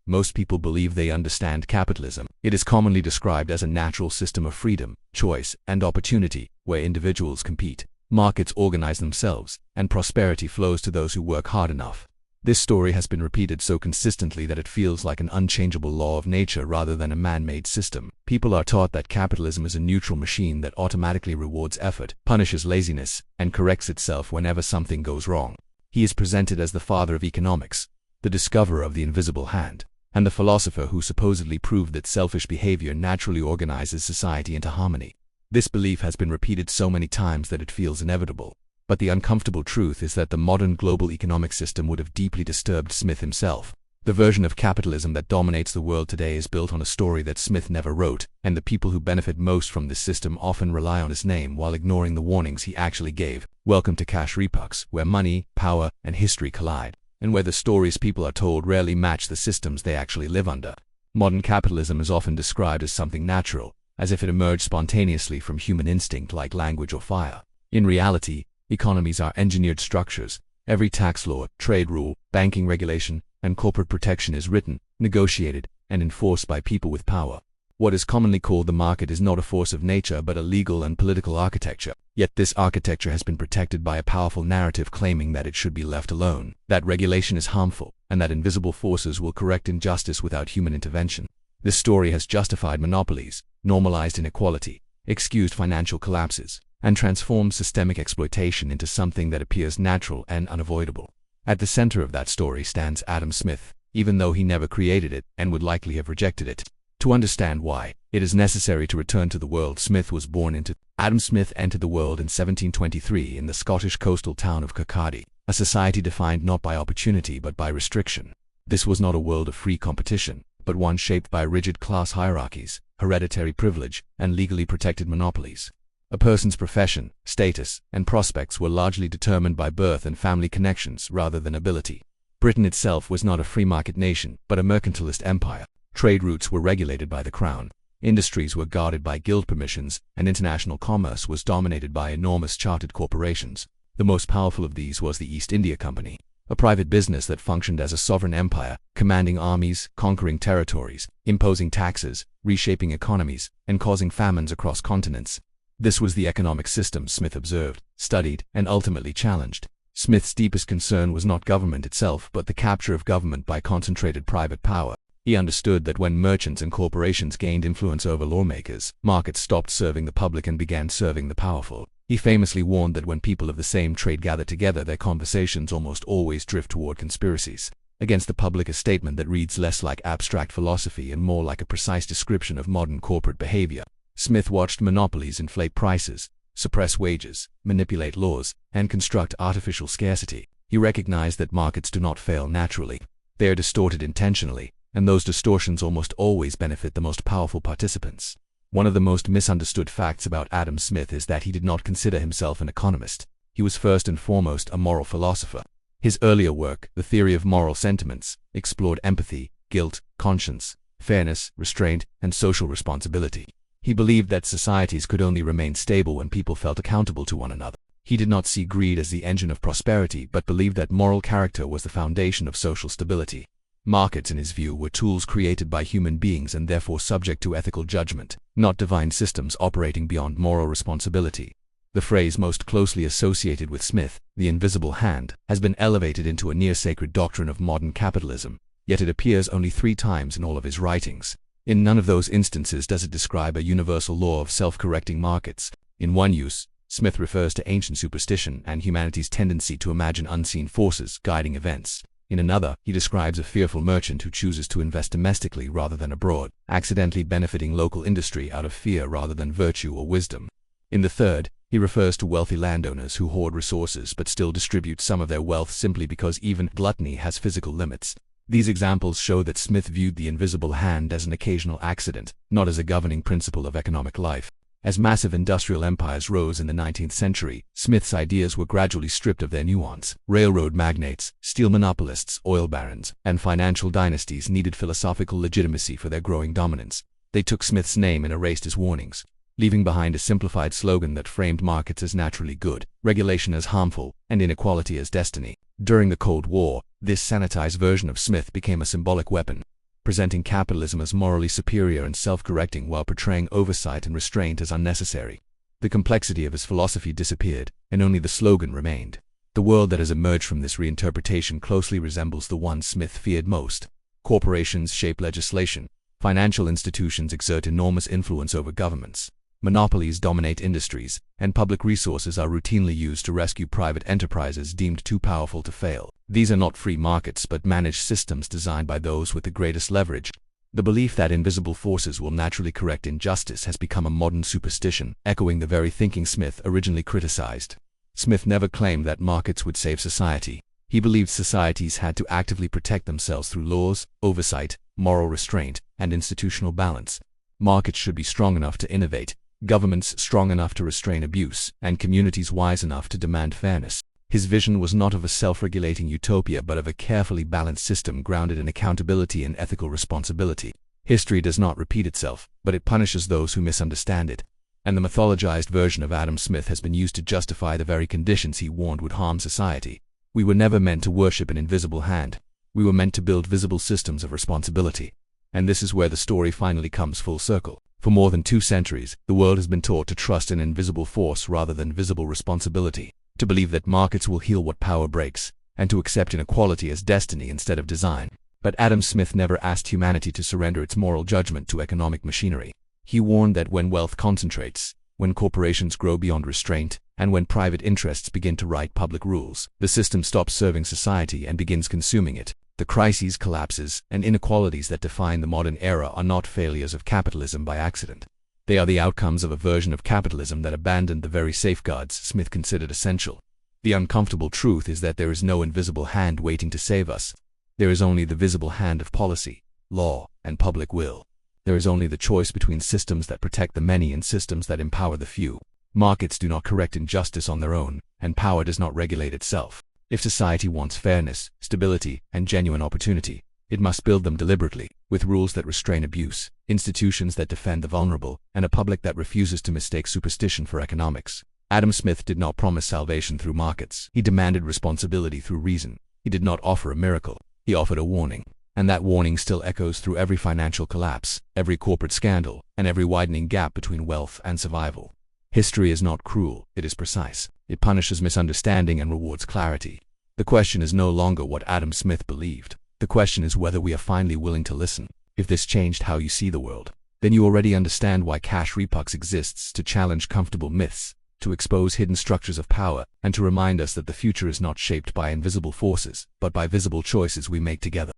most people believe they understand capitalism. It is commonly described as a natural system of freedom, choice, and opportunity, where individuals compete, markets organize themselves, and prosperity flows to those who work hard enough. This story has been repeated so consistently that it feels like an unchangeable law of nature rather than a man-made system. People are taught that capitalism is a neutral machine that automatically rewards effort, punishes laziness, and corrects itself whenever something goes wrong. He is presented as the father of economics, the discoverer of the invisible hand, and the philosopher who supposedly proved that selfish behavior naturally organizes society into harmony. This belief has been repeated so many times that it feels inevitable. But the uncomfortable truth is that the modern global economic system would have deeply disturbed Smith himself. The version of capitalism that dominates the world today is built on a story that Smith never wrote, and the people who benefit most from this system often rely on his name while ignoring the warnings he actually gave. Welcome to Cash Repux, where money, power, and history collide, and where the stories people are told rarely match the systems they actually live under. Modern capitalism is often described as something natural, as if it emerged spontaneously from human instinct like language or fire. In reality, economies are engineered structures. Every tax law, trade rule, banking regulation, and corporate protection is written, negotiated, and enforced by people with power. What is commonly called the market is not a force of nature but a legal and political architecture. Yet this architecture has been protected by a powerful narrative claiming that it should be left alone, that regulation is harmful, and that invisible forces will correct injustice without human intervention. This story has justified monopolies, normalized inequality, excused financial collapses, and transformed systemic exploitation into something that appears natural and unavoidable. At the center of that story stands Adam Smith, even though he never created it and would likely have rejected it. To understand why, it is necessary to return to the world Smith was born into. Adam Smith entered the world in 1723 in the Scottish coastal town of Kirkcaldy, a society defined not by opportunity but by restriction. This was not a world of free competition, but one shaped by rigid class hierarchies, hereditary privilege, and legally protected monopolies. A person's profession, status, and prospects were largely determined by birth and family connections rather than ability. Britain itself was not a free market nation, but a mercantilist empire. Trade routes were regulated by the crown, industries were guarded by guild permissions, and international commerce was dominated by enormous chartered corporations. The most powerful of these was the East India Company, a private business that functioned as a sovereign empire, commanding armies, conquering territories, imposing taxes, reshaping economies, and causing famines across continents. This was the economic system Smith observed, studied, and ultimately challenged. Smith's deepest concern was not government itself but the capture of government by concentrated private power. He understood that when merchants and corporations gained influence over lawmakers, markets stopped serving the public and began serving the powerful. He famously warned that when people of the same trade gather together, their conversations almost always drift toward conspiracies against the public, a statement that reads less like abstract philosophy and more like a precise description of modern corporate behavior. Smith watched monopolies inflate prices, suppress wages, manipulate laws, and construct artificial scarcity. He recognized that markets do not fail naturally. They are distorted intentionally, and those distortions almost always benefit the most powerful participants. One of the most misunderstood facts about Adam Smith is that he did not consider himself an economist. He was first and foremost a moral philosopher. His earlier work, The Theory of Moral Sentiments, explored empathy, guilt, conscience, fairness, restraint, and social responsibility. He believed that societies could only remain stable when people felt accountable to one another. He did not see greed as the engine of prosperity but believed that moral character was the foundation of social stability. Markets, in his view, were tools created by human beings and therefore subject to ethical judgment, not divine systems operating beyond moral responsibility. The phrase most closely associated with Smith, the invisible hand, has been elevated into a near-sacred doctrine of modern capitalism, yet it appears only 3 times in all of his writings. In none of those instances does it describe a universal law of self-correcting markets. In one use, Smith refers to ancient superstition and humanity's tendency to imagine unseen forces guiding events. In another, he describes a fearful merchant who chooses to invest domestically rather than abroad, accidentally benefiting local industry out of fear rather than virtue or wisdom. In the third, he refers to wealthy landowners who hoard resources but still distribute some of their wealth simply because even gluttony has physical limits. These examples show that Smith viewed the invisible hand as an occasional accident, not as a governing principle of economic life. As massive industrial empires rose in the 19th century, Smith's ideas were gradually stripped of their nuance. Railroad magnates, steel monopolists, oil barons, and financial dynasties needed philosophical legitimacy for their growing dominance. They took Smith's name and erased his warnings, leaving behind a simplified slogan that framed markets as naturally good, regulation as harmful, and inequality as destiny. During the Cold War, this sanitized version of Smith became a symbolic weapon. presenting capitalism as morally superior and self-correcting while portraying oversight and restraint as unnecessary. The complexity of his philosophy disappeared, and only the slogan remained. The world that has emerged from this reinterpretation closely resembles the one Smith feared most. Corporations shape legislation. Financial institutions exert enormous influence over governments. Monopolies dominate industries, and public resources are routinely used to rescue private enterprises deemed too powerful to fail. These are not free markets but managed systems designed by those with the greatest leverage. The belief that invisible forces will naturally correct injustice has become a modern superstition, echoing the very thinking Smith originally criticized. Smith never claimed that markets would save society. He believed societies had to actively protect themselves through laws, oversight, moral restraint, and institutional balance. Markets should be strong enough to innovate, governments strong enough to restrain abuse, and communities wise enough to demand fairness. His vision was not of a self-regulating utopia but of a carefully balanced system grounded in accountability and ethical responsibility. History does not repeat itself, but it punishes those who misunderstand it. And the mythologized version of Adam Smith has been used to justify the very conditions he warned would harm society. We were never meant to worship an invisible hand. We were meant to build visible systems of responsibility. And this is where the story finally comes full circle. For more than 2 centuries, the world has been taught to trust an invisible force rather than visible responsibility, to believe that markets will heal what power breaks, and to accept inequality as destiny instead of design. But Adam Smith never asked humanity to surrender its moral judgment to economic machinery. He warned that when wealth concentrates, when corporations grow beyond restraint, and when private interests begin to write public rules, the system stops serving society and begins consuming it. The crises, collapses, and inequalities that define the modern era are not failures of capitalism by accident. They are the outcomes of a version of capitalism that abandoned the very safeguards Smith considered essential. The uncomfortable truth is that there is no invisible hand waiting to save us. There is only the visible hand of policy, law, and public will. There is only the choice between systems that protect the many and systems that empower the few. Markets do not correct injustice on their own, and power does not regulate itself. If society wants fairness, stability, and genuine opportunity, it must build them deliberately, with rules that restrain abuse, institutions that defend the vulnerable, and a public that refuses to mistake superstition for economics. Adam Smith did not promise salvation through markets. He demanded responsibility through reason. He did not offer a miracle. He offered a warning. And that warning still echoes through every financial collapse, every corporate scandal, and every widening gap between wealth and survival. History is not cruel, it is precise. It punishes misunderstanding and rewards clarity. The question is no longer what Adam Smith believed. The question is whether we are finally willing to listen. If this changed how you see the world, then you already understand why Cash Repux exists: to challenge comfortable myths, to expose hidden structures of power, and to remind us that the future is not shaped by invisible forces, but by visible choices we make together.